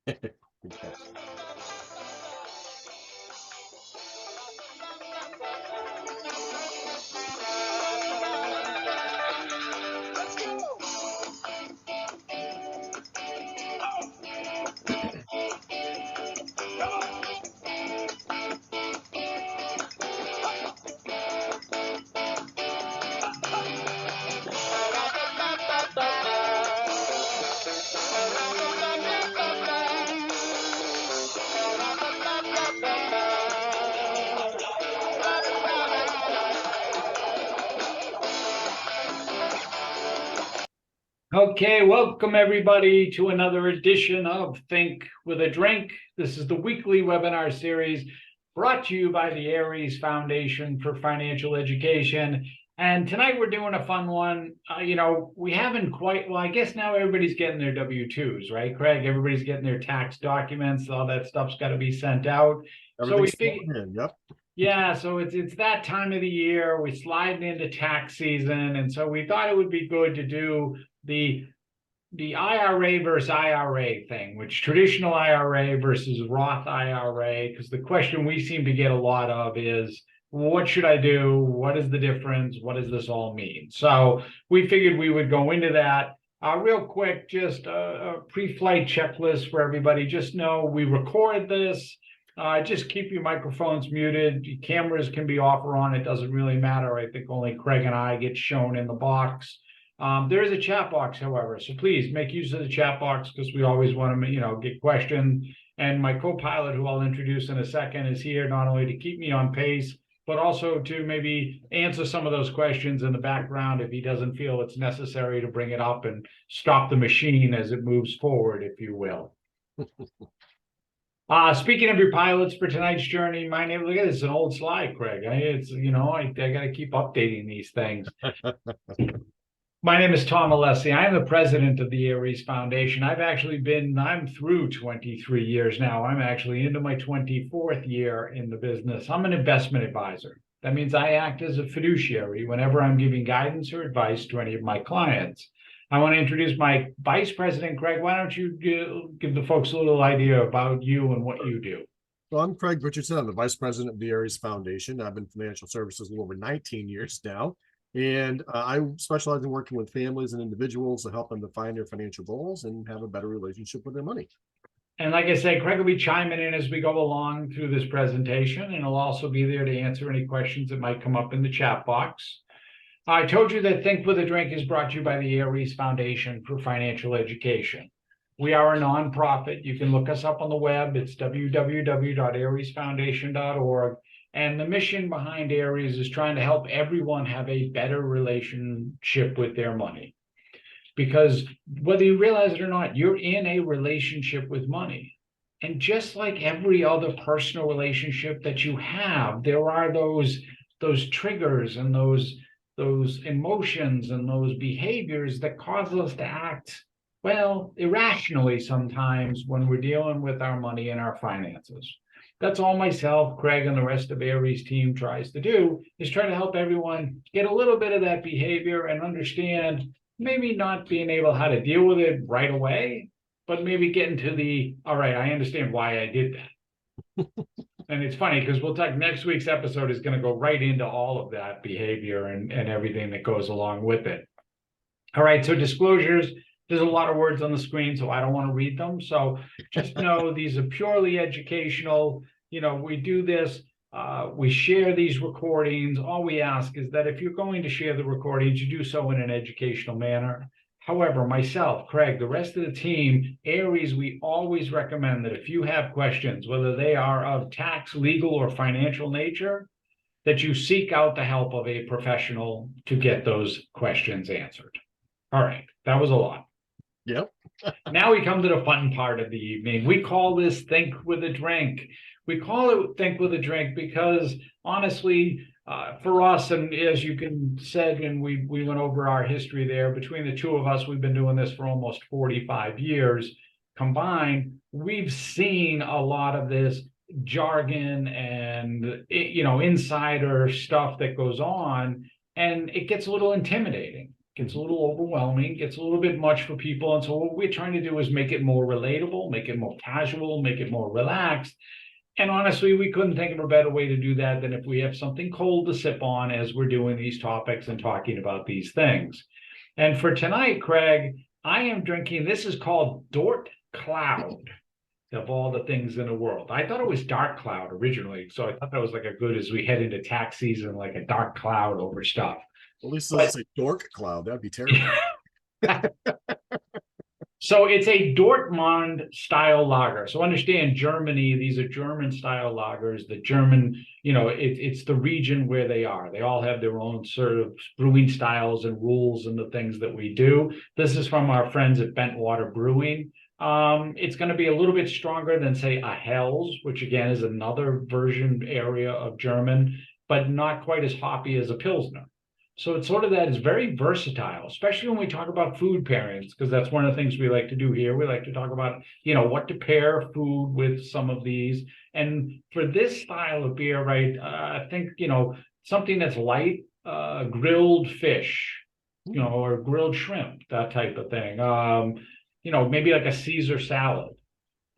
Okay. Okay, welcome everybody to another edition of Think with a Drink. This is the weekly webinar series brought to you by the Aries Foundation for Financial Education. And tonight we're doing a fun one. We haven't quite, well, I guess now everybody's getting their W-2s, right, Craig? Everybody's getting their tax documents. All that stuff's got to be sent out. So we figured, Yep. yeah, so it's that time of the year. We're sliding into tax season. And so we thought it would be good to do the IRA versus IRA thing, which traditional IRA versus Roth IRA, because the question we seem to get a lot of is, what should I do? What is the difference? What does this all mean? So we figured we would go into that. Real quick, just a pre-flight checklist for everybody. Just know we record this. Just keep your microphones muted. Your cameras can be off or on. It doesn't really matter. I think only Craig and I get shown in the box. There is a chat box, however, so please make use of the chat box because we always want to, get questions. And my co-pilot, who I'll introduce in a second, is here not only to keep me on pace, but also to maybe answer some of those questions in the background if he doesn't feel it's necessary to bring it up and stop the machine as it moves forward, if you will. Speaking of your pilots for tonight's journey, my name, look at this, it's an old slide, Craig. I got to keep updating these things. My name is Tom Alessi. I am the president of the Aries Foundation. I'm through 23 years now. I'm actually into my 24th year in the business. I'm an investment advisor. That means I act as a fiduciary whenever I'm giving guidance or advice to any of my clients. I want to introduce my vice president, Craig. Why don't you give the folks a little idea about you and what you do? Well, I'm Craig Richardson. I'm the vice president of the Aries Foundation. I've been in financial services a little over 19 years now. And I specialize in working with families and individuals to help them define their financial goals and have a better relationship with their money. And like I say, Craig will be chiming in as we go along through this presentation, and he'll also be there to answer any questions that might come up in the chat box. I told you that Think with a Drink is brought to you by the Aries Foundation for Financial Education. We are a nonprofit. You can look us up on the web. It's www.ariesfoundation.org. And the mission behind Aries is trying to help everyone have a better relationship with their money. Because whether you realize it or not, you're in a relationship with money. And just like every other personal relationship that you have, there are those triggers and those emotions and those behaviors that cause us to act, well, irrationally sometimes when we're dealing with our money and our finances. That's all myself, Craig, and the rest of Aries team tries to do, is try to help everyone get a little bit of that behavior and understand maybe not being able how to deal with it right away, but maybe getting to all right, I understand why I did that. And it's funny because we'll talk, next week's episode is going to go right into all of that behavior and everything that goes along with it. All right, so disclosures. There's a lot of words on the screen, so I don't want to read them. So just know these are purely educational. We do this, we share these recordings. All we ask is that if you're going to share the recordings, you do so in an educational manner. However, myself, Craig, the rest of the team, Aries, we always recommend that if you have questions, whether they are of tax, legal, or financial nature, that you seek out the help of a professional to get those questions answered. All right, that was a lot. Yep. Now we come to the fun part of the evening. We call this Think with a Drink. We call it Think with a Drink because honestly, for us, and as you said, and we went over our history there, between the two of us, we've been doing this for almost 45 years combined. We've seen a lot of this jargon and, insider stuff that goes on, and it gets a little intimidating. gets a little overwhelming, gets a little bit much for people. And so what we're trying to do is make it more relatable, make it more casual, make it more relaxed. And honestly, we couldn't think of a better way to do that than if we have something cold to sip on as we're doing these topics and talking about these things. And for tonight, Craig, I am drinking, this is called Dort Cloud, of all the things in the world. I thought it was dark cloud originally. So I thought that was like a good, as we head into tax season, like a dark cloud over stuff. At least it doesn't say dork cloud. That'd be terrible. So it's a Dortmund style lager. So understand Germany, these are German style lagers. The German, it's the region where they are. They all have their own sort of brewing styles and rules and the things that we do. This is from our friends at Bentwater Brewing. It's going to be a little bit stronger than, say, a Hell's, which again is another version area of German, but not quite as hoppy as a Pilsner. So it's sort of that is very versatile, especially when we talk about food pairings, because that's one of the things we like to do here. We like to talk about, what to pair food with some of these. And for this style of beer, right, I think, something that's light, grilled fish, or grilled shrimp, that type of thing. Maybe like a Caesar salad,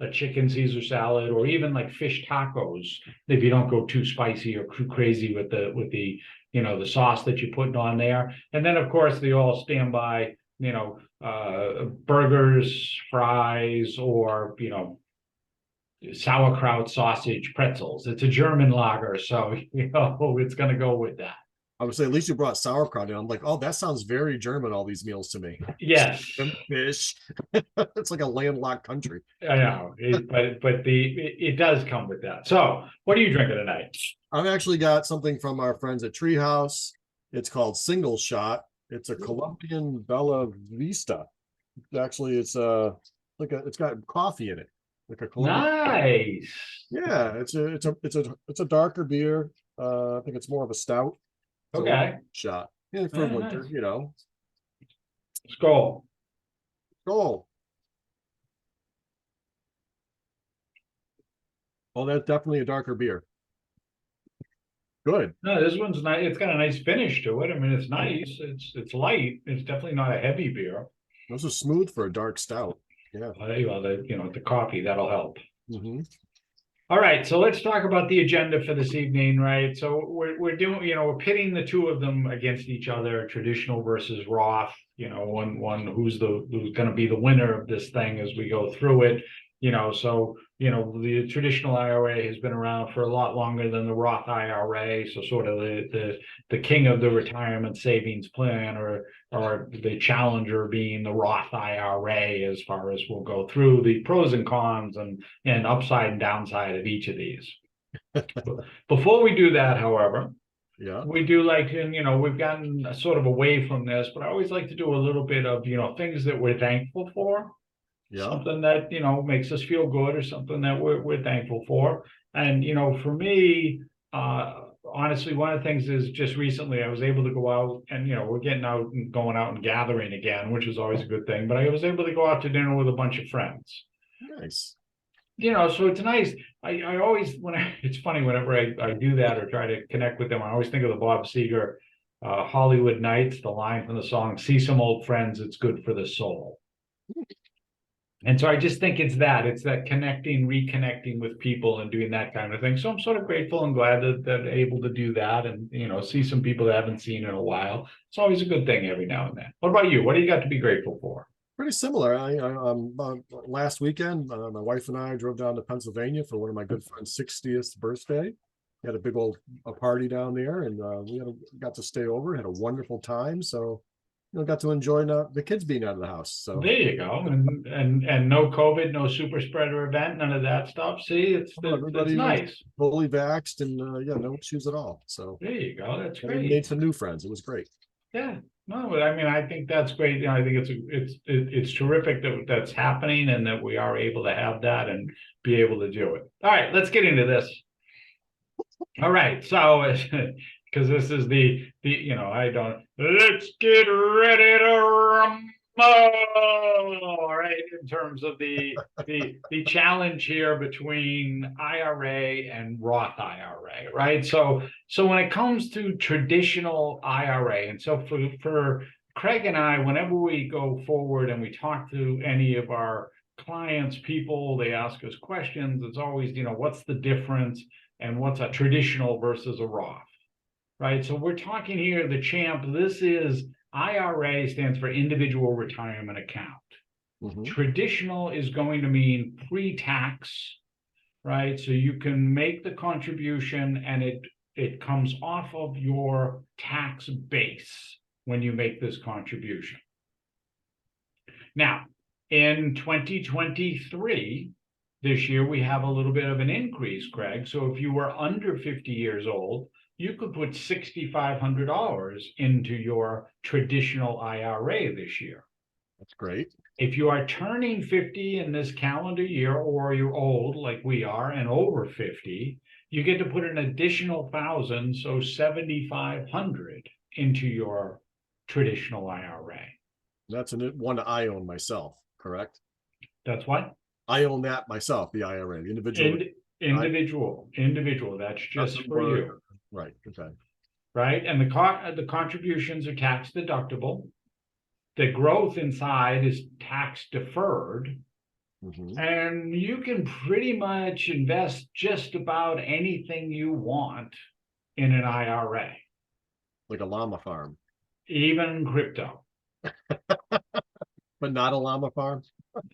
a chicken Caesar salad, or even like fish tacos, if you don't go too spicy or too crazy with the the sauce that you're putting on there. And then of course the all standby, burgers, fries, or sauerkraut, sausage, pretzels. It's a German lager, so it's going to go with that. I would say at least you brought sauerkraut in. I'm like, oh, that sounds very German, all these meals to me. Yes. Fish. It's like a landlocked country. I know, but it does come with that. So what are you drinking tonight? I've actually got something from our friends at Treehouse. It's called Single Shot. It's a Colombian Bella Vista. Actually, it's got coffee in it. Like a Colombian. Nice. Yeah, it's a darker beer. I think it's more of a stout. Okay. Shot. Yeah, for winter, nice. Skål. Oh, that's definitely a darker beer. Good. No, this one's nice. It's got a nice finish to it. I mean, it's nice. It's light. It's definitely not a heavy beer. This is smooth for a dark stout. Yeah. Well, there you go. The coffee, that'll help. Mm-hmm. All right, so let's talk about the agenda for this evening, right? So we're doing, we're pitting the two of them against each other, traditional versus Roth. One who's going to be the winner of this thing as we go through it. So the traditional IRA has been around for a lot longer than the Roth IRA. So sort of the king of the retirement savings plan, or the challenger being the Roth IRA, as far as we'll go through the pros and cons and upside and downside of each of these. Before we do that, however, yeah, we do like, and we've gotten sort of away from this, but I always like to do a little bit of, things that we're thankful for. Yeah. Something that makes us feel good, or something that we're thankful for. And for me, honestly, one of the things is just recently I was able to go out, and we're getting out and going out and gathering again, which is always a good thing. But I was able to go out to dinner with a bunch of friends. Nice. So it's nice. I always, it's funny whenever I do that or try to connect with them, I always think of the Bob Seger Hollywood Nights, the line from the song, "See some old friends, it's good for the soul." And so I just think it's that reconnecting with people and doing that kind of thing. So I'm sort of grateful and glad that able to do that, and see some people that I haven't seen in a while. It's always a good thing every now and then. What about you? What do you got to be grateful for? Pretty similar. Last weekend, my wife and I drove down to Pennsylvania for one of my good friend's 60th birthday. We had a big old party down there, and we got to stay over, had a wonderful time. So got to enjoy the kids being out of the house. So there you go, and no COVID, no super spreader event, none of that stuff. See, it's nice. Fully vaxxed, and no issues at all. So there you go. That's great. We made some new friends. It was great. Yeah, no, I mean, I think that's great. I think it's terrific that that's happening, and that we are able to have that and be able to do it. All right, let's get into this. All right, so because this is let's get ready to rumble, right? In terms of the challenge here between IRA and Roth IRA, right? So when it comes to traditional IRA, and so for Craig and I, whenever we go forward and we talk to any of our clients, people, they ask us questions, it's always, what's the difference and what's a traditional versus a Roth, right? So we're talking here, the CHAMP, this is IRA stands for Individual Retirement Account. Mhm. Traditional is going to mean pre-tax, right? So you can make the contribution and it comes off of your tax base when you make this contribution. Now, in 2023, this year, we have a little bit of an increase, Craig. So if you were under 50 years old, you could put $6,500 into your traditional IRA this year. That's great. If you are turning 50 in this calendar year, or you're old like we are and over 50, you get to put an additional 1,000, so 7,500 into your traditional IRA. That's one I own myself, correct? That's what? I own that myself, the IRA, the individual. Individual. That's just for you. Right. Okay. Right. And the contributions are tax deductible. The growth inside is tax deferred. Mhm. And you can pretty much invest just about anything you want in an IRA, Like a llama farm, even crypto. but not a llama farm.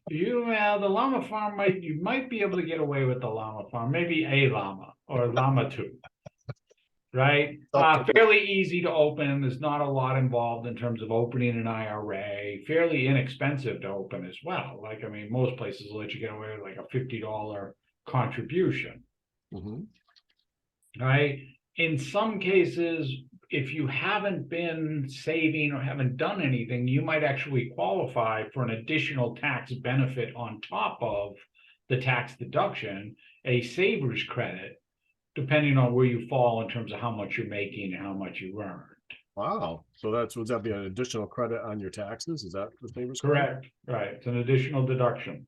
The llama farm you might be able to get away with the llama farm, maybe a llama or llama two, right? Fairly easy to open. There's not a lot involved in terms of opening an IRA. Fairly inexpensive to open as well. Like, I mean, most places will let you get away with like a $50 contribution, Mhm. right? In some cases, if you haven't been saving or haven't done anything, you might actually qualify for an additional tax benefit on top of the tax deduction, a saver's credit, depending on where you fall in terms of how much you're making and how much you earned. Wow. So would that be an additional credit on your taxes? Is that the savings credit? Correct. Right. It's an additional deduction.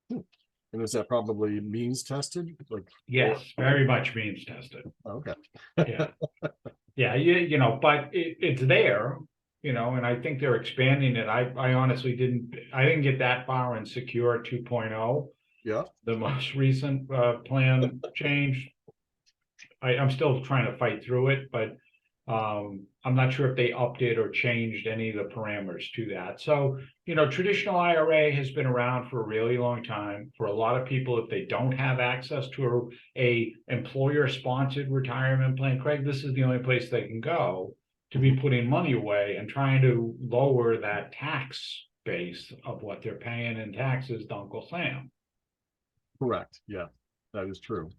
And is that probably means tested? Like, yes, very much means tested. Okay. Yeah. Yeah. But it's there, and I think they're expanding it. I honestly didn't get that far in Secure 2.0. Yeah. The most recent plan change. I'm still trying to fight through it, but I'm not sure if they updated or changed any of the parameters to that. So, traditional IRA has been around for a really long time. For a lot of people, if they don't have access to a employer-sponsored retirement plan, Craig, this is the only place they can go to be putting money away and trying to lower that tax base of what they're paying in taxes to Uncle Sam. Correct. Yeah, that is true.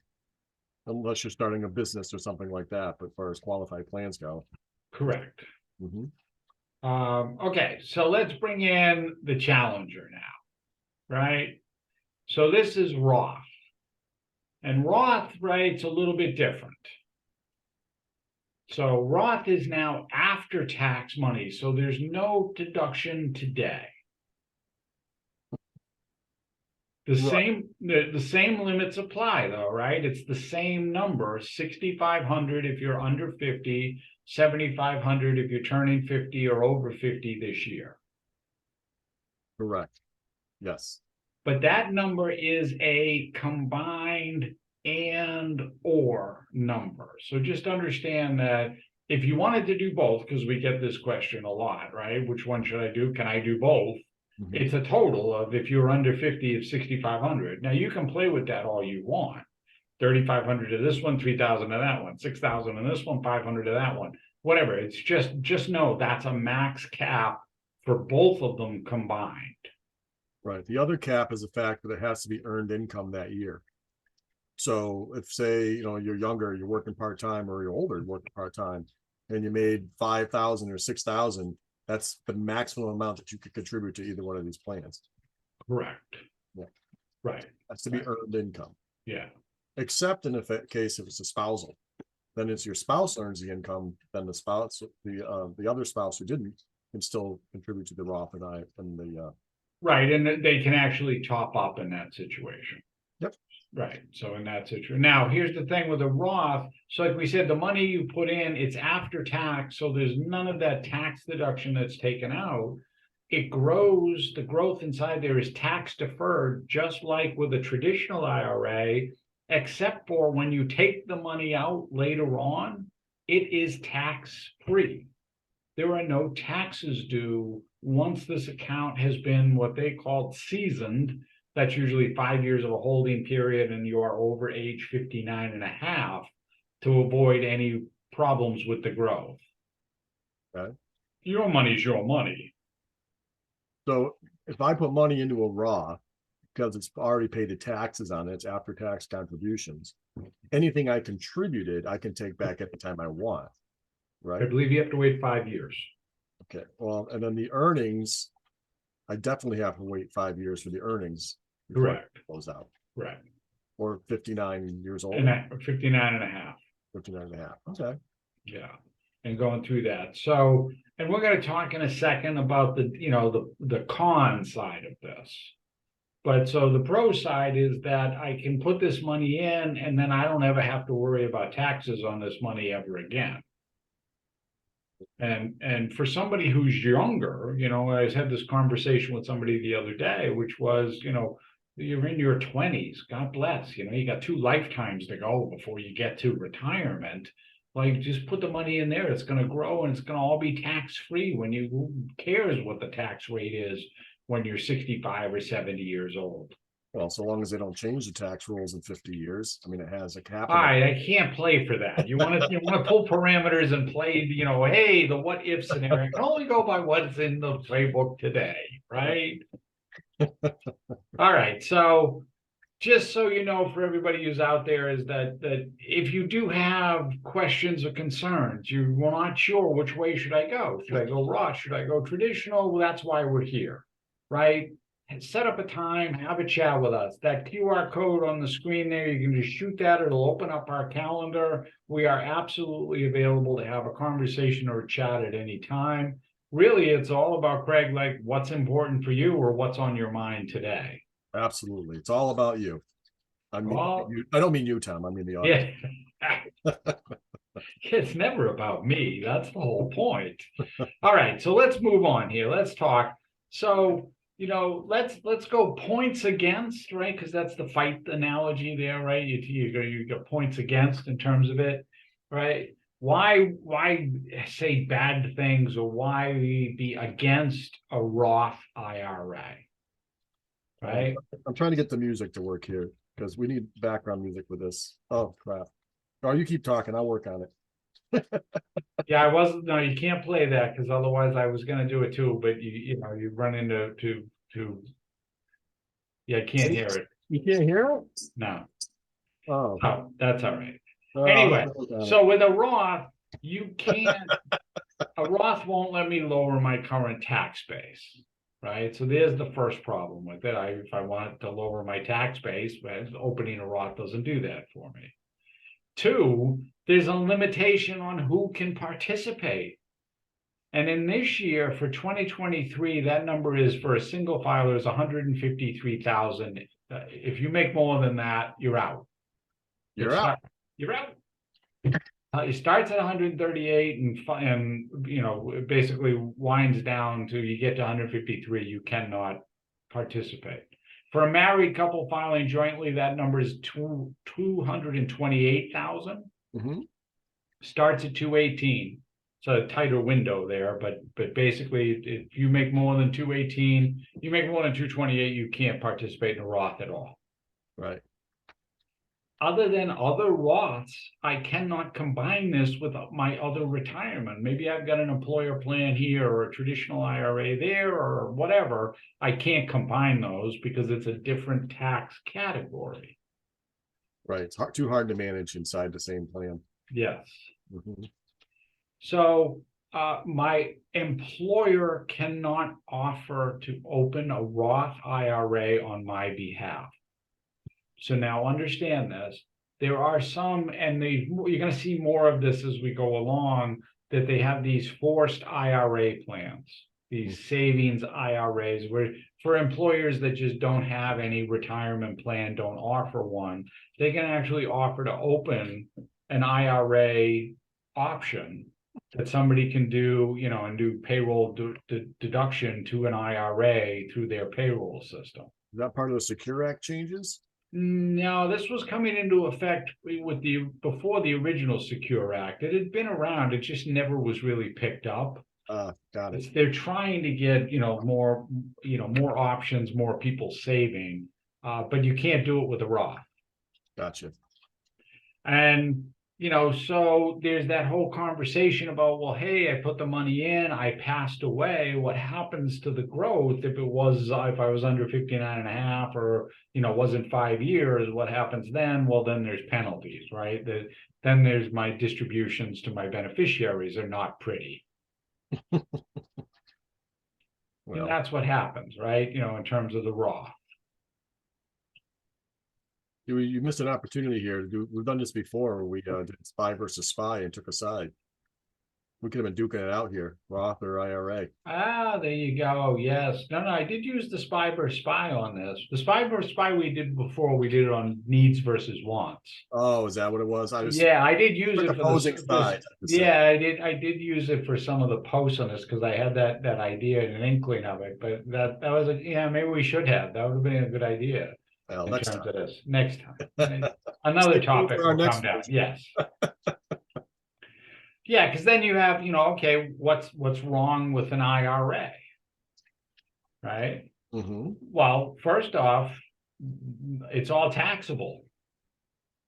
Unless you're starting a business or something like that, but as far as qualified plans go. Correct. Mhm. Okay, so let's bring in the challenger now, right? So this is Roth. And Roth, right, it's a little bit different. So Roth is now after tax money, so there's no deduction today. The same limits apply though, right? It's the same number, 6,500 if you're under 50, 7,500 if you're turning 50 or over 50 this year. Correct. Yes. But that number is a combined and or number. So just understand that if you wanted to do both, because we get this question a lot, right? Which one should I do? Can I do both? It's a total of, if you're under 50, of 6,500. Now you can play with that all you want. 3,500 to this one, 3,000 to that one, 6,000 to this one, 500 to that one, whatever. It's just know that's a max cap for both of them combined. Right. The other cap is the fact that it has to be earned income that year. So if, say, you're younger, you're working part-time, or you're older, you're working part-time, and you made 5,000 or 6,000, that's the maximum amount that you could contribute to either one of these plans. Correct. Yeah. Right. That's to be earned income. Yeah. Except in the case if it's a spousal, then it's your spouse earns the income, then the spouse, the other spouse who didn't, can still contribute to the Roth and the right, and they can actually top up in that situation. Yep. Right. So in that situation, now here's the thing with a Roth. So like we said, the money you put in, it's after tax. So there's none of that tax deduction that's taken out. It grows, the growth inside there is tax deferred, just like with a traditional IRA, except for when you take the money out later on, it is tax free. There are no taxes due once this account has been what they call seasoned. That's usually 5 years of a holding period, and you are over age 59 and a half to avoid any problems with the growth. Okay. Your money's your money. So if I put money into a Roth, because it's already paid the taxes on it, it's after tax contributions, anything I contributed, I can take back at the time I want, I right? believe you have to wait 5 years. Okay, well, and then the earnings, I definitely have to wait 5 years for the earnings. Correct. Goes out. Correct. Or 59 years old. And that 59 and a half. 59 and a half. Okay. Yeah. And going through that. So, and we're going to talk in a second about the, you know, the con side of this. But so the pro side is that I can put this money in and then I don't ever have to worry about taxes on this money ever again. And for somebody who's younger, you know, I had this conversation with somebody the other day, which was, you know, you're in your 20s, God bless, you know, you got 2 lifetimes to go before you get to retirement. Like, just put the money in there. It's going to grow and it's going to all be tax free when you, who cares what the tax rate is when you're 65 or 70 years old. Well, so long as they don't change the tax rules in 50 years. I mean, it has a cap. All right, I can't play for that. You want to pull parameters and play, you know, hey, the what if scenario. I can only go by what's in the playbook today, right? All right, so just so you know, for everybody who's out there, is that if you do have questions or concerns, you're not sure which way should I go? Should I go Roth? Should I go traditional? Well, that's why we're here, right? And set up a time, have a chat with us. That QR code on the screen there, you can just shoot that. It'll open up our calendar. We are absolutely available to have a conversation or a chat at any time. Really, it's all about, Craig, like what's important for you or what's on your mind today. Absolutely. It's all about you. I mean, Well, I don't mean you, Tom. I mean the audience. yeah. It's never about me. That's the whole point. All right, so let's move on here. Let's talk. So, you know, let's go points against, right? Because that's the fight analogy there, right? You got points against in terms of it, right? Why say bad things or why be against a Roth IRA? Right? I'm trying to get the music to work here because we need background music with this. Oh crap. Oh, you keep talking, I'll work on it. Yeah, I wasn't. No, you can't play that because otherwise I was going to do it too. But you know, you run into to. Yeah, I can't hear it. You can't hear it? No. Oh, Oh, that's all right. Anyway, so with a Roth, you can't. A Roth won't let me lower my current tax base, right? So there's the first problem with it. If I want to lower my tax base, opening a Roth doesn't do that for me. 2, there's a limitation on who can participate. And in this year, for 2023, that number is for a single filer is 153,000. If you make more than that, you're out. you're out. You're out. It starts at 138 and you know, it basically winds down to you get to 153, you cannot participate. For a married couple filing jointly, that number is 228,000. Mm-hmm. Starts at 218. It's a tighter window there, but basically, if you make more than 218, you make more than 228, you can't participate in a Roth at all. Right. Other than other Roths, I cannot combine this with my other retirement. Maybe I've got an employer plan here or a traditional IRA there or whatever. I can't combine those because it's a different tax category. Right. It's too hard to manage inside the same plan. Yes. Mm-hmm. So my employer cannot offer to open a Roth IRA on my behalf. So now understand this. There are some, and you're going to see more of this as we go along, that they have these forced IRA plans. these savings IRAs, where for employers that just don't have any retirement plan, don't offer one, they can actually offer to open an IRA option that somebody can do, and do payroll deduction to an IRA through their payroll system. Is that part of the Secure Act changes? No, this was coming into effect with before the original Secure Act. It had been around, it just never was really picked up. Got it. They're trying to get, more options, more people saving, but you can't do it with a Roth. Gotcha. And, so there's that whole conversation about, well, hey, I put the money in, I passed away. What happens to the growth if I was under 59 and a half, or, wasn't 5 years, what happens then? Well, then there's penalties, right? Then there's my distributions to my beneficiaries. They're not pretty. Well, And that's what happens, right? In terms of the Roth. you missed an opportunity here. We've done this before. We did spy versus spy and took a side. We could have been duking it out here, Roth or IRA. Ah, there you go. Yes. No, I did use the spy versus spy on this. The spy versus spy we did before, we did it on needs versus wants. Oh, is that what it was? I did use it for opposing side. Yeah, I did use it for some of the posts on this because I had that idea and an inkling of it. But that was maybe we should have. That would have been a good idea. Well, Next time. Another topic will come down. Yes. Yeah, because then you have, okay, what's wrong with an IRA, right? Mm-hmm. Well, first off, it's all taxable.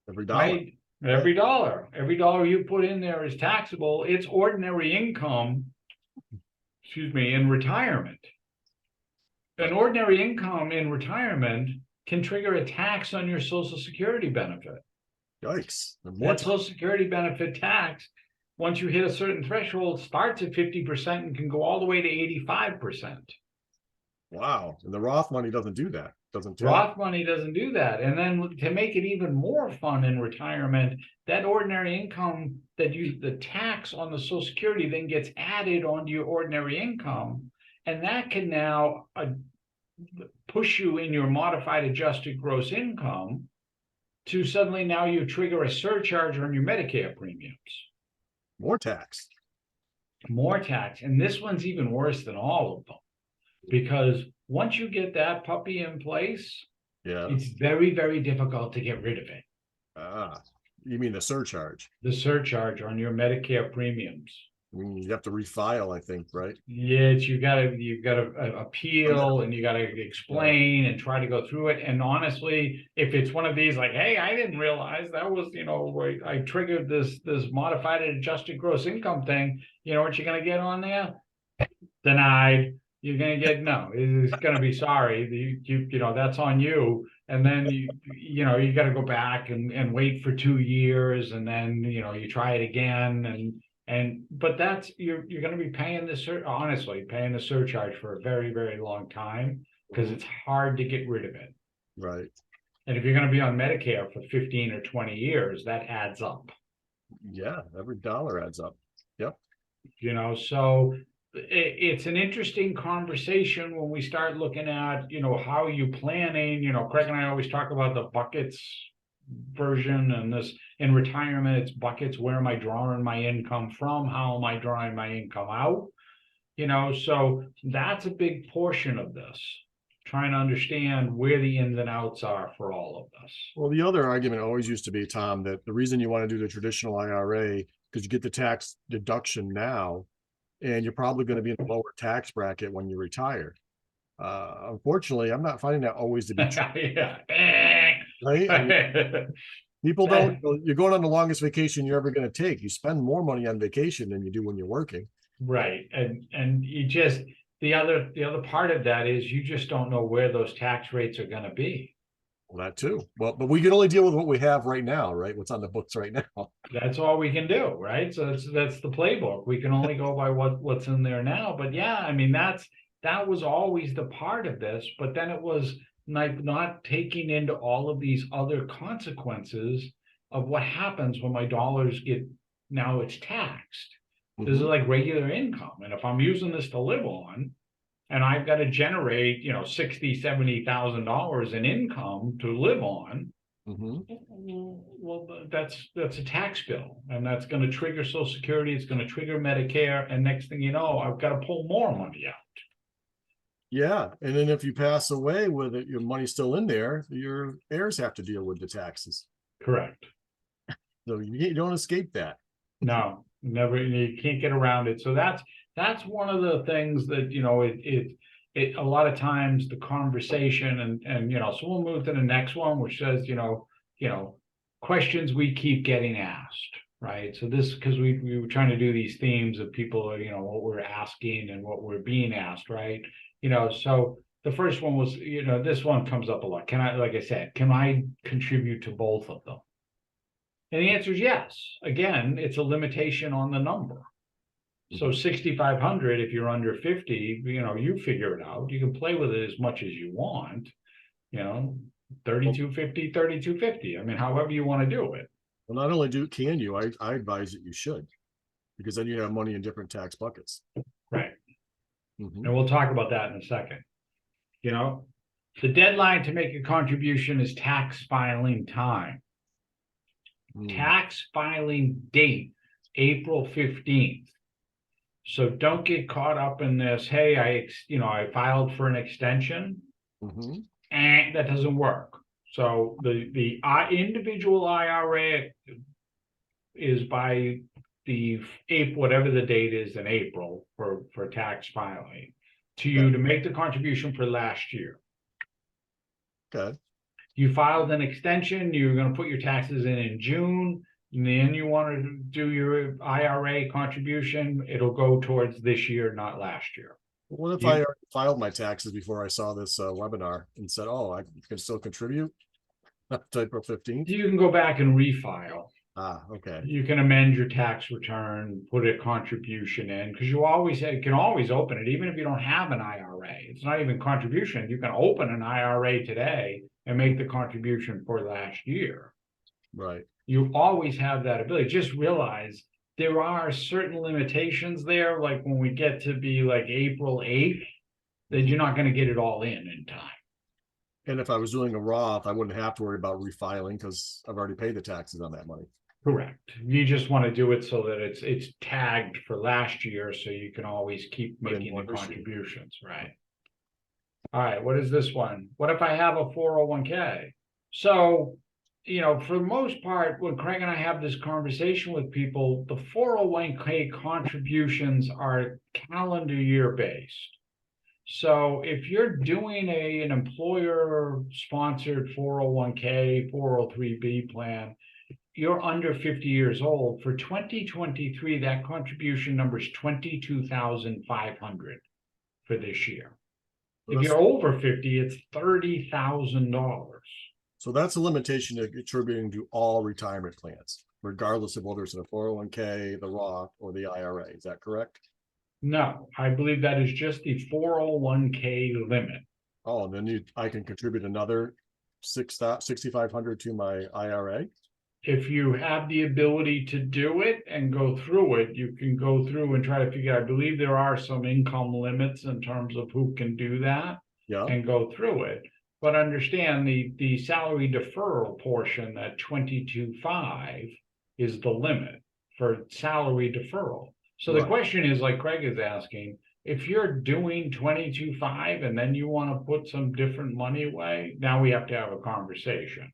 Every dollar. Right? Every dollar you put in there is taxable. It's ordinary income, in retirement. An ordinary income in retirement can trigger a tax on your Social Security benefit. Yikes. That Social Security benefit tax, once you hit a certain threshold, starts at 50% and can go all the way to 85%. Wow. And the Roth money doesn't do that. Roth money doesn't do that. And then to make it even more fun in retirement, that ordinary income the tax on the Social Security then gets added onto your ordinary income. And that can now push you in your modified adjusted gross income to suddenly now you trigger a surcharge on your Medicare premiums. More tax. And this one's even worse than all of them, because once you get that puppy in place, it's very, very difficult to get rid of it. You mean the surcharge? The surcharge on your Medicare premiums. You have to refile, I think, right? Yeah, you've got to appeal, and you got to explain and try to go through it. And honestly, if it's one of these like, hey, I didn't realize that was, I triggered this modified adjusted gross income thing, you know what you're going to get on there? Denied. You're going to get no. It's going to be sorry. That's on you. And then you got to go back and wait for 2 years, and then you try it again, but that's you're going to be paying paying the surcharge for a very, very long time, because it's hard to get rid of it. Right. And if you're going to be on Medicare for 15 or 20 years, that adds up. Yeah, every dollar adds up. Yep. So it's an interesting conversation when we start looking at, how are you planning? Craig and I always talk about the buckets version, and this in retirement, it's buckets. Where am I drawing my income from? How am I drawing my income out? So that's a big portion of this, trying to understand where the ins and outs are for all of this. Well, the other argument always used to be, Tom, that the reason you want to do the traditional IRA, because you get the tax deduction now, and you're probably going to be in a lower tax bracket when you retire. Unfortunately, I'm not finding that always to be true. Right? I mean, people you're going on the longest vacation you're ever going to take. You spend more money on vacation than you do when you're working. Right. And you just, the other part of that is you just don't know where those tax rates are going to be. Well, that too. Well, but we can only deal with what we have right now, right? What's on the books right now. That's all we can do, right? So that's the playbook. We can only go by what's in there now. But yeah, I mean, that was always the part of this, but then it was like not taking into all of these other consequences of what happens when my dollars now it's taxed. This is Mhm. like regular income. And if I'm using this to live on, and I've got to generate, you know, $60,000, $70,000 in income to live on, Mhm. well, that's a tax bill, and that's going to trigger Social Security. It's going to trigger Medicare, and next thing you know, I've got to pull more money out. Yeah, and then if you pass away with it, your money's still in there, your heirs have to deal with the taxes. Correct. So you don't escape that. No, never. You can't get around it. So that's one of the things that, you know, it a lot of times the conversation and you know, so we'll move to the next one, which says, you know, questions we keep getting asked, right? So this, because we were trying to do these themes of people, you know, what we're asking and what we're being asked, right? You know, so the first one was, you know, this one comes up a lot. Can I, like I said, can I contribute to both of them? And the answer is yes. Again, it's a limitation on the number. So 6,500, if you're under 50, you know, you figure it out. You can play with it as much as you want, you know, 3250, 3250. I mean, however you want to do it. Well, not only can you, I advise that you should, because then you have money in different tax buckets. Right. Mhm. And we'll talk about that in a second. You know, the deadline to make a contribution is tax filing time. Tax filing date, April 15th. So don't get caught up in this, hey, I filed for an extension, Mhm. and that doesn't work. So the individual IRA is by the April, whatever the date is in April for tax filing, to you Okay. to make the contribution for last year. Okay. You filed an extension, you're going to put your taxes in June, and then you want to do your IRA contribution, it'll go towards this year, not last year. What if I already filed my taxes before I saw this webinar and said, oh, I can still contribute to April 15th? You can go back and refile. Ah, okay. You can amend your tax return, put a contribution in, because you can always open it, even if you don't have an IRA. It's not even contribution. You can open an IRA today and make the contribution for last year. Right. You always have that ability. Just realize there are certain limitations there, like when we get to be like April 8th, that you're not going to get it all in time. And if I was doing a Roth, I wouldn't have to worry about refiling because I've already paid the taxes on that money. Correct. You just want to do it so that it's tagged for last year, so you can always keep making the contributions, right? All right, what is this one? What if I have a 401k? So, you know, for the most part, when Craig and I have this conversation with people, the 401k contributions are calendar year based. So if you're doing an employer sponsored 401k, 403b plan, you're under 50 years old. For 2023, that contribution number is 22,500 for this year. If you're over 50, it's $30,000. So that's a limitation to contributing to all retirement plans, regardless of whether it's in a 401k, the Roth, or the IRA. Is that correct? No, I believe that is just the 401k limit. Oh, and then I can contribute another 6,500 to my IRA. If you have the ability to do it and go through it, you can go through and try to figure out. I believe there are some income limits in terms of who can do that. Yeah. And go through it. But understand the salary deferral portion, that 22.5 is the limit for salary deferral. So the question is, like Craig is asking, if you're doing 22.5 and then you want to put some different money away, now we have to have a conversation.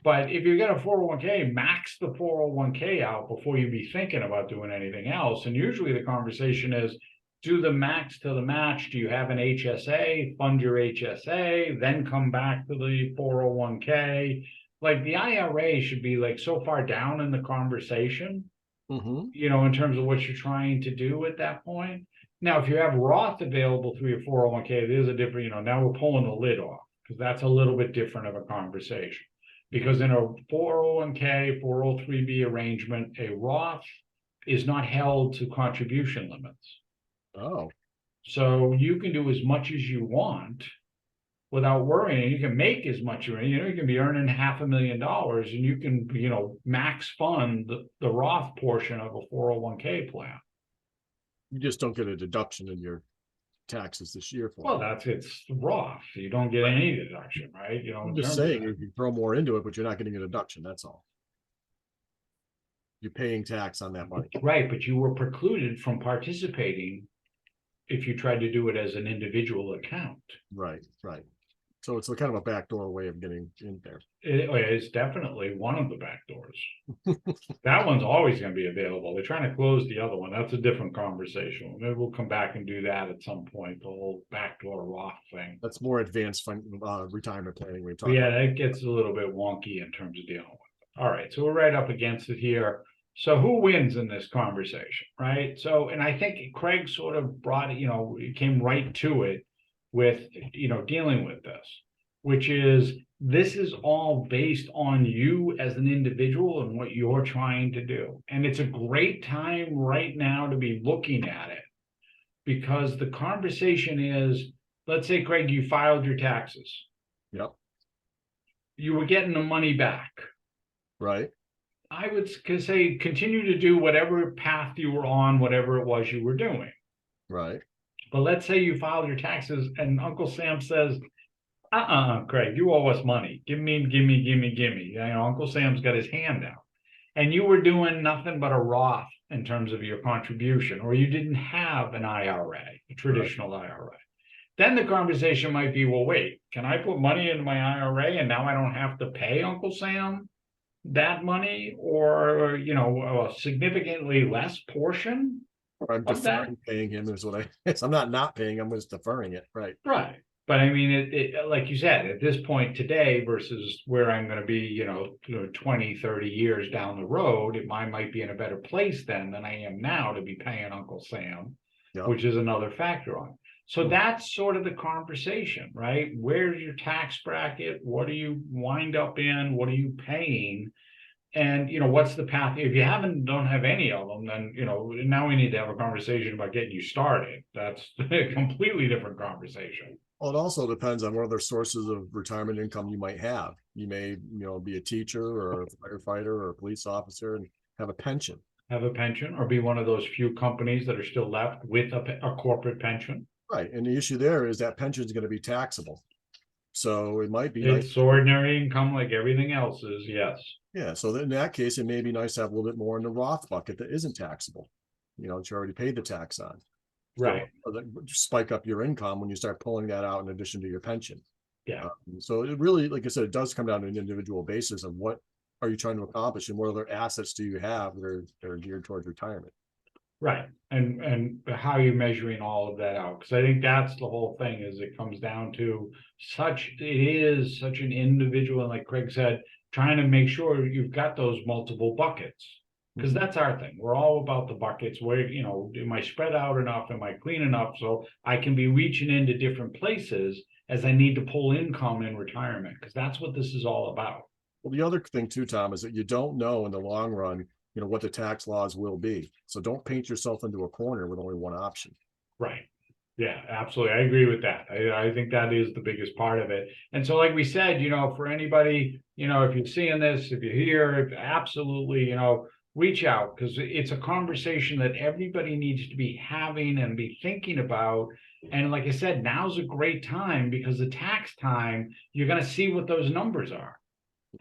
But if you get a 401k, max the 401k out before you be thinking about doing anything else. And usually the conversation is, do the max to the match. Do you have an HSA? Fund your HSA, then come back to the 401k. Like the IRA should be like so far down in the conversation, you know, in terms of what you're trying to do at that point. Now, if you have Roth available through your 401k, there's a different, you know, now we're pulling the lid off because that's a little bit different of a conversation. Because in a 401k, 403b arrangement, a Roth is not held to contribution limits. Oh. So you can do as much as you want without worrying. You can make as much, you can be earning $500,000 and you can, max fund the Roth portion of a 401k plan. You just don't get a deduction in your taxes this year for Well, it. it's Roth. You don't get any deduction, right? I'm in just terms of saying, that. you can throw more into it, but you're not getting a deduction, that's all. You're paying tax on that money. Right, but you were precluded from participating if you tried to do it as an individual account. Right. So it's a kind of a backdoor way of getting in there. It's definitely one of the back doors. That one's always going to be available. They're trying to close the other one. That's a different conversation. Maybe we'll come back and do that at some point, the whole backdoor Roth thing. That's more advanced retirement planning we talk Yeah, about. that gets a little bit wonky in terms of dealing with it. All right, so we're right up against it here. So who wins in this conversation, right? So, and I think Craig sort of brought it, it came right to it with, dealing with this, which is this is all based on you as an individual and what you're trying to do. And it's a great time right now to be looking at it, because the conversation is, let's say, Craig, you filed your taxes. Yep. You were getting the money back. Right. I would say continue to do whatever path you were on, whatever it was you were doing. Right. But let's say you filed your taxes and Uncle Sam says, Craig, you owe us money. Give me. Uncle Sam's got his hand out. And you were doing nothing but a Roth in terms of your contribution, or you didn't have an IRA, a traditional IRA. Then the conversation might be, well, wait, can I put money into my IRA and now I don't have to pay Uncle Sam that money, or a significantly less portion I'm of that? deferring paying him is what I'm not paying, I'm just deferring it. Right. But I mean, it like you said, at this point today versus where I'm going to be, 20, 30 years down the road, I might be in a better place then than I am now to be paying Uncle Sam, Yep. which is another factor on it. So that's sort of the conversation, right? Where's your tax bracket? What do you wind up in? What are you paying? And, what's the path? If you don't have any of them, then, now we need to have a conversation about getting you started. That's a completely different conversation. Well, it also depends on what other sources of retirement income you might have. You may, be a teacher or a firefighter or a police officer and have a pension. Have a pension, or be one of those few companies that are still left with a corporate pension. Right. And the issue there is that pension is going to be taxable. So it might be It's ordinary income like everything else is, yes. Yeah. So in that case, it may be nice to have a little bit more in the Roth bucket that isn't taxable, that you already paid the tax on. Right. So that spike up your income when you start pulling that out in addition to your pension. Yeah. So it really, like I said, it does come down to an individual basis of what are you trying to accomplish and what other assets do you have that are geared towards retirement. Right. And how you're measuring all of that out. Because I think that's the whole thing, is it comes down to it is such an individual, and like Craig said, trying to make sure you've got those multiple buckets. Because that's our thing. We're all about the buckets. Where, am I spread out enough? Am I clean enough so I can be reaching into different places as I need to pull income in retirement? Because that's what this is all about. Well, the other thing too, Tom, is that you don't know in the long run, what the tax laws will be. So don't paint yourself into a corner with only one option. Right. Yeah, absolutely. I agree with that. I think that is the biggest part of it. And so, like we said, for anybody, if you're seeing this, if you're here, absolutely, reach out, because it's a conversation that everybody needs to be having and be thinking about. And like I said, now's a great time, because the tax time, you're going to see what those numbers are.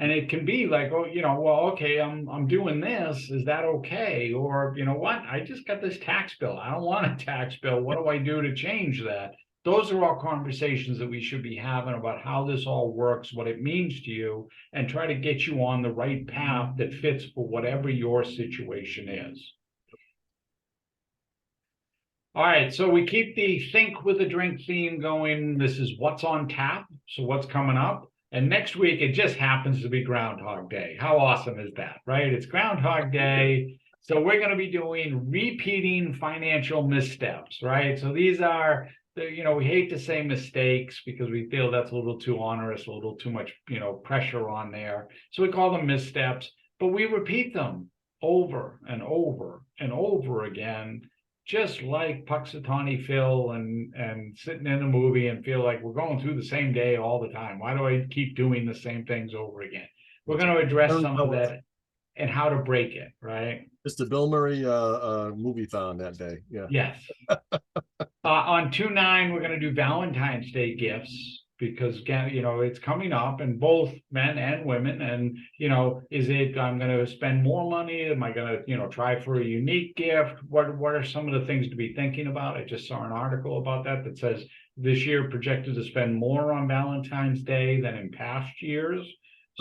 And it can be like, oh, well, okay, I'm doing this. Is that okay? Or, what? I just got this tax bill. I don't want a tax bill. What do I do to change that? Those are all conversations that we should be having about how this all works, what it means to you, and try to get you on the right path that fits for whatever your situation is. All right, so we keep the Think with a Drink theme going. This is what's on tap. So what's coming up? And next week, it just happens to be Groundhog Day. How awesome is that, right? It's Groundhog Day. So we're going to be doing repeating financial missteps, right? So these are, we hate to say mistakes because we feel that's a little too onerous, a little too much, pressure on there. So we call them missteps, but we repeat them over and over and over again, just like Puxatawny Phil and sitting in a movie and feel like we're going through the same day all the time. Why do I keep doing the same things over again? We're going to address some of that and how to break it, right? It's the Bill Murray movie-thon that day. Yeah. Yes. On 2/9, we're going to do Valentine's Day gifts because, you know, it's coming up and both men and women. And, you know, is it, I'm going to spend more money? Am I going to, you know, try for a unique gift? What are some of the things to be thinking about? I just saw an article about that says this year projected to spend more on Valentine's Day than in past years.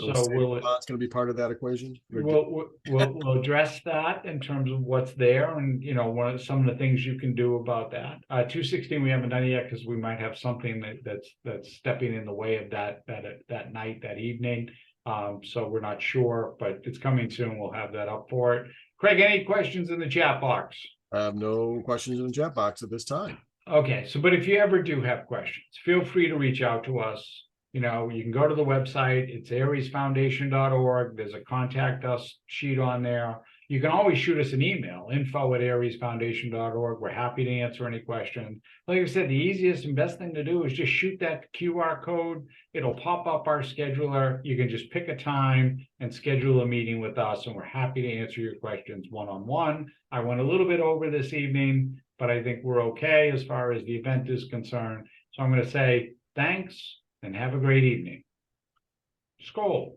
So it's going to be part of that equation. We'll address that in terms of what's there, and you know, some of the things you can do about that. 216 we haven't done yet because we might have something that's stepping in the way of that night, that evening. So we're not sure, but it's coming soon. We'll have that up for it. Craig, any questions in the chat box? I have no questions in the chat box at this time. Okay, so but if you ever do have questions, feel free to reach out to us. You know, you can go to the website. It's aresfoundation.org. There's a contact us sheet on there. You can always shoot us an email, info@aresfoundation.org. We're happy to answer any questions. Like I said, the easiest and best thing to do is just shoot that QR code. It'll pop up our scheduler. You can just pick a time and schedule a meeting with us, and we're happy to answer your questions one-on-one. I went a little bit over this evening, but I think we're okay as far as the event is concerned. So I'm going to say thanks and have a great evening. Skål.